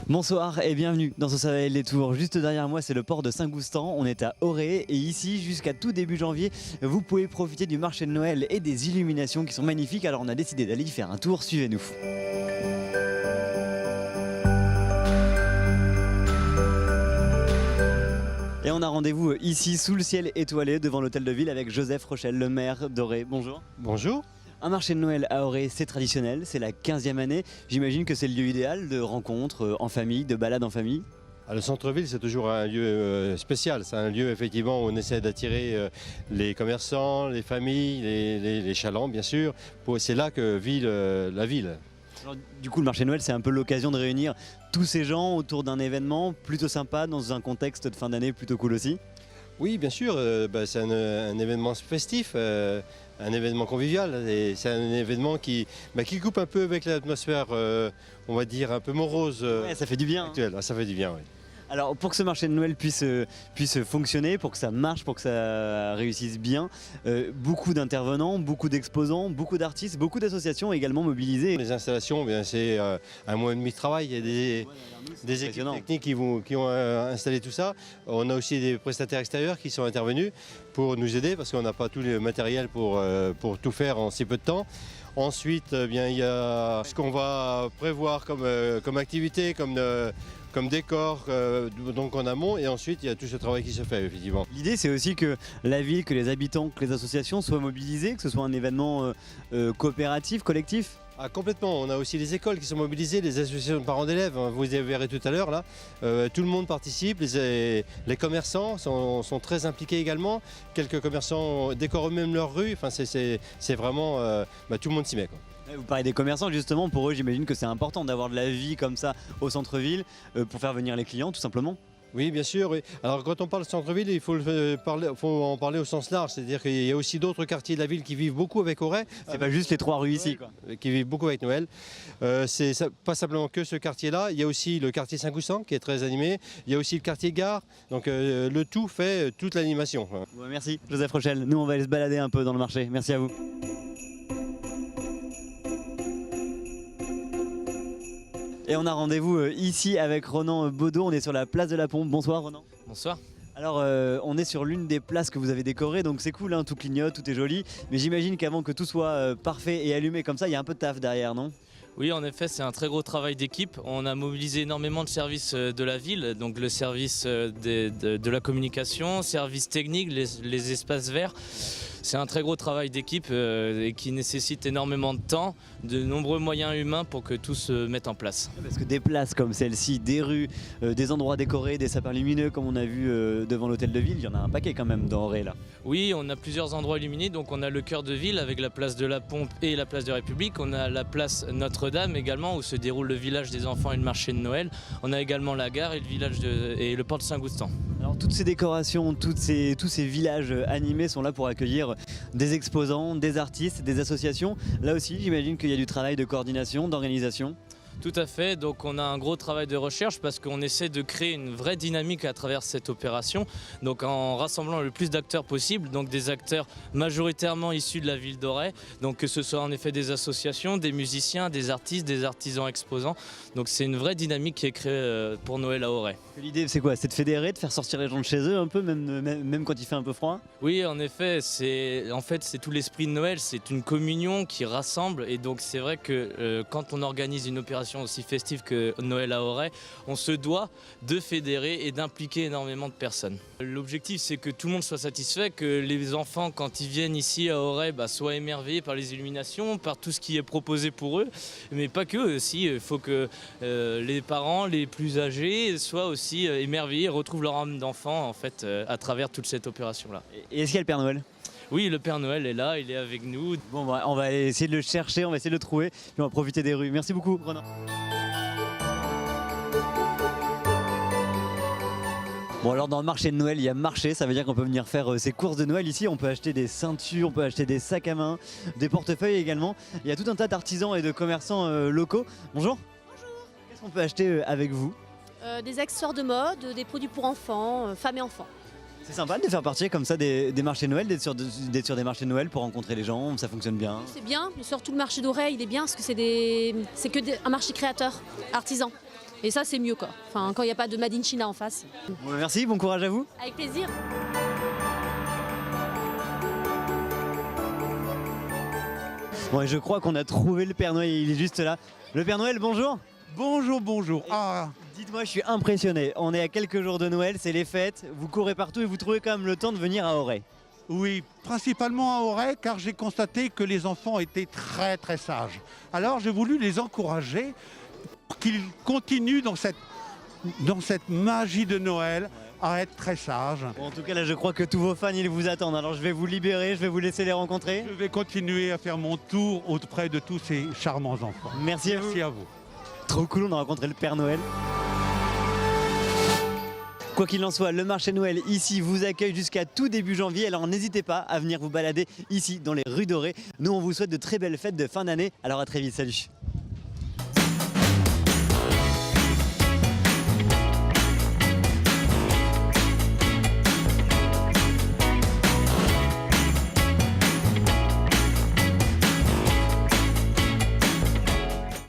Bonsoir et bienvenue dans ce Ça va les Tours. Juste derrière moi, c'est le port de Saint-Goustan. On est à Auray et ici, jusqu'à tout début janvier, vous pouvez profiter du marché de Noël et des illuminations qui sont magnifiques. Alors on a décidé d'aller y faire un tour. Suivez-nous. Et on a rendez-vous ici, sous le ciel étoilé, devant l'hôtel de ville avec Joseph Rochelle, le maire d'Auray. Bonjour. Bonjour. Un marché de Noël à Auray, c'est traditionnel, c'est la 15e année. J'imagine que c'est le lieu idéal de rencontres en famille, de balades en famille. Le centre-ville, c'est toujours un lieu spécial. C'est un lieu effectivement où on essaie d'attirer les commerçants, les familles, les chalands bien sûr. C'est là que vit la ville. Alors, du coup, le marché de Noël, c'est un peu l'occasion de réunir tous ces gens autour d'un événement plutôt sympa dans un contexte de fin d'année plutôt cool aussi. Oui, bien sûr, c'est un événement festif, un événement convivial. Et c'est un événement qui coupe un peu avec l'atmosphère, on va dire, un peu morose. Ouais, ça fait du bien. Actuelle. Ça fait du bien, oui. Alors pour que ce marché de Noël puisse fonctionner, pour que ça marche, pour que ça réussisse bien, beaucoup d'intervenants, beaucoup d'exposants, beaucoup d'artistes, beaucoup d'associations également mobilisées. Les installations, c'est un mois et demi de travail. Il y a des équipes techniques qui ont installé tout ça. On a aussi des prestataires extérieurs qui sont intervenus pour nous aider parce qu'on n'a pas tout le matériel pour tout faire en si peu de temps. Ensuite, il y a ce qu'on va prévoir comme activité, comme décor donc en amont, et ensuite il y a tout ce travail qui se fait effectivement. L'idée c'est aussi que la ville, que les habitants, que les associations soient mobilisés, que ce soit un événement coopératif, collectif. Ah, complètement, on a aussi les écoles qui sont mobilisées, les associations de parents d'élèves, vous les verrez tout à l'heure là. Tout le monde participe, les commerçants sont très impliqués également. Quelques commerçants décorent eux-mêmes leur rue, enfin, c'est vraiment, tout le monde s'y met, quoi. Vous parlez des commerçants justement, pour eux j'imagine que c'est important d'avoir de la vie comme ça au centre-ville pour faire venir les clients tout simplement. Oui, bien sûr. Oui. Alors quand on parle de centre-ville, il faut en parler au sens large. C'est-à-dire qu'il y a aussi d'autres quartiers de la ville qui vivent beaucoup avec Auray. C'est pas juste les 3 rues ici, quoi. Qui vivent beaucoup avec Noël. C'est pas simplement que ce quartier-là. Il y a aussi le quartier Saint-Goustan qui est très animé. Il y a aussi le quartier Gare. Donc le tout fait toute l'animation. Ouais, merci Joseph Rochelle. Nous on va aller se balader un peu dans le marché. Merci à vous. Et on a rendez-vous ici avec Ronan Baudot, on est sur la place de la Pompe. Bonsoir Ronan. Bonsoir. Alors on est sur l'une des places que vous avez décorées, donc c'est cool, hein, tout clignote, tout est joli. Mais j'imagine qu'avant que tout soit parfait et allumé comme ça, il y a un peu de taf derrière, non ? Oui, en effet, c'est un très gros travail d'équipe. On a mobilisé énormément de services de la ville, donc le service de la communication, service technique, les espaces verts. C'est un très gros travail d'équipe et qui nécessite énormément de temps, de nombreux moyens humains pour que tout se mette en place. Parce que des places comme celle-ci, des rues, des endroits décorés, des sapins lumineux comme on a vu devant l'hôtel de ville, il y en a un paquet quand même dans Auray là. Oui, on a plusieurs endroits illuminés, donc on a le cœur de ville avec la place de la Pompe et la place de République. On a la place Notre-Dame également où se déroule le village des enfants et le marché de Noël. On a également la gare et le port de Saint-Goustan. Alors toutes ces décorations, tous ces villages animés sont là pour accueillir des exposants, des artistes, des associations. Là aussi, j'imagine qu'il y a du travail de coordination, d'organisation. Tout à fait, donc on a un gros travail de recherche parce qu'on essaie de créer une vraie dynamique à travers cette opération, donc en rassemblant le plus d'acteurs possible, donc des acteurs majoritairement issus de la ville d'Auray, donc que ce soit en effet des associations, des musiciens, des artistes, des artisans exposants, donc c'est une vraie dynamique qui est créée pour Noël à Auray. L'idée c'est quoi? C'est de fédérer, de faire sortir les gens de chez eux un peu, même quand il fait un peu froid? Oui, en effet, c'est tout l'esprit de Noël, c'est une communion qui rassemble et donc c'est vrai que quand on organise une opération aussi festive que Noël à Auray, on se doit de fédérer et d'impliquer énormément de personnes. L'objectif c'est que tout le monde soit satisfait, que les enfants quand ils viennent ici à Auray soient émerveillés par les illuminations, par tout ce qui est proposé pour eux, mais pas que aussi, il faut que les parents les plus âgés soient aussi émerveillés et retrouvent leur âme d'enfant en fait à travers toute cette opération là. Et est-ce qu'il y a le Père Noël? Oui, le Père Noël est là, il est avec nous. Bon, on va essayer de le chercher, on va essayer de le trouver, puis on va profiter des rues. Merci beaucoup, Ronan. Bon, alors dans le marché de Noël, il y a marché, ça veut dire qu'on peut venir faire ses courses de Noël ici. On peut acheter des ceintures, on peut acheter des sacs à main, des portefeuilles également. Il y a tout un tas d'artisans et de commerçants locaux. Bonjour. Bonjour. Qu'est-ce qu'on peut acheter avec vous? Des accessoires de mode, des produits pour enfants, femmes et enfants. C'est sympa de faire partie comme ça des marchés de Noël, d'être sur des marchés de Noël pour rencontrer les gens, ça fonctionne bien. C'est bien, surtout le marché d'Auray, il est bien parce que c'est un marché créateur, artisan. Et ça, c'est mieux quoi. Enfin, quand il n'y a pas de Made in China en face. Bon, merci, bon courage à vous. Avec plaisir. Bon, et je crois qu'on a trouvé le Père Noël, il est juste là. Le Père Noël, bonjour. Bonjour, bonjour. Dites-moi, je suis impressionné. On est à quelques jours de Noël, c'est les fêtes. Vous courez partout et vous trouvez quand même le temps de venir à Auray. Oui, principalement à Auray, car j'ai constaté que les enfants étaient très très sages. Alors j'ai voulu les encourager pour qu'ils continuent dans cette magie de Noël à être très sages. Bon, en tout cas, là, je crois que tous vos fans, ils vous attendent. Alors, je vais vous libérer, je vais vous laisser les rencontrer. Je vais continuer à faire mon tour auprès de tous ces charmants enfants. Merci à vous. Merci à vous. Trop cool, on a rencontré le Père Noël. Quoi qu'il en soit, le marché Noël ici vous accueille jusqu'à tout début janvier. Alors n'hésitez pas à venir vous balader ici dans les rues d'Auray. Nous, on vous souhaite de très belles fêtes de fin d'année. Alors à très vite, salut.